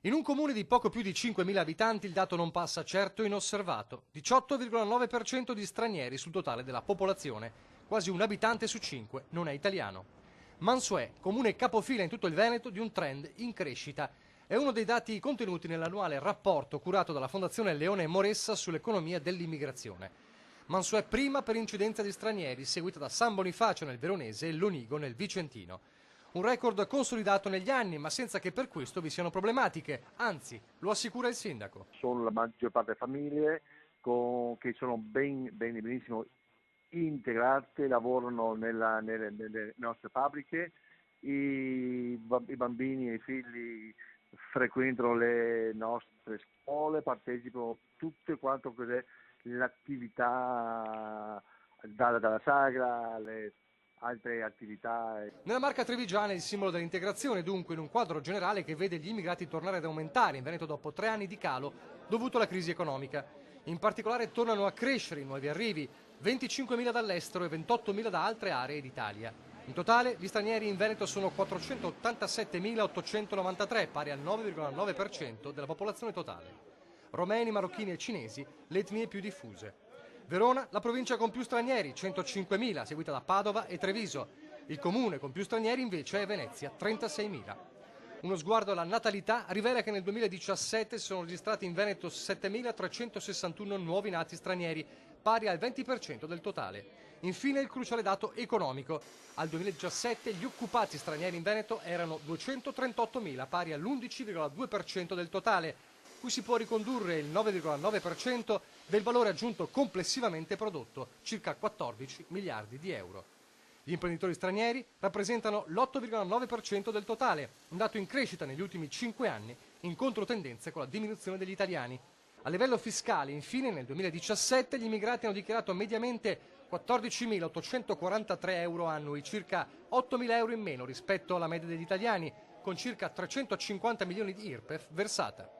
In un comune di poco più di 5.000 abitanti il dato non passa certo inosservato. 18,9% di stranieri sul totale della popolazione. Quasi un abitante su 5 non è italiano. Mansuè, comune capofila in tutto il Veneto di un trend in crescita. È uno dei dati contenuti nell'annuale rapporto curato dalla Fondazione Leone Moressa sull'economia dell'immigrazione. Mansuè prima per incidenza di stranieri, seguita da San Bonifacio nel Veronese e Lonigo nel Vicentino. Un record consolidato negli anni, ma senza che per questo vi siano problematiche, anzi, lo assicura il sindaco. Sono la maggior parte famiglie che sono benissimo integrate, lavorano nelle nostre fabbriche, i bambini e i figli frequentano le nostre scuole, partecipano tutte quanto cos'è l'attività dalla sagra alle altre attività. Nella Marca Trevigiana è il simbolo dell'integrazione, dunque, in un quadro generale che vede gli immigrati tornare ad aumentare in Veneto dopo 3 anni di calo dovuto alla crisi economica. In particolare tornano a crescere i nuovi arrivi, 25.000 dall'estero e 28.000 da altre aree d'Italia. In totale gli stranieri in Veneto sono 487.893, pari al 9,9% della popolazione totale. Romeni, marocchini e cinesi, le etnie più diffuse. Verona, la provincia con più stranieri, 105.000, seguita da Padova e Treviso. Il comune con più stranieri invece è Venezia, 36.000. Uno sguardo alla natalità rivela che nel 2017 si sono registrati in Veneto 7.361 nuovi nati stranieri, pari al 20% del totale. Infine il cruciale dato economico. Al 2017 gli occupati stranieri in Veneto erano 238.000, pari all'11,2% del totale, cui si può ricondurre il 9,9% del valore aggiunto complessivamente prodotto, circa 14 miliardi di euro. Gli imprenditori stranieri rappresentano l'8,9% del totale, un dato in crescita negli ultimi 5 anni, in controtendenza con la diminuzione degli italiani. A livello fiscale, infine, nel 2017 gli immigrati hanno dichiarato mediamente 14.843 euro annui, circa 8.000 euro in meno rispetto alla media degli italiani, con circa 350 milioni di IRPEF versata.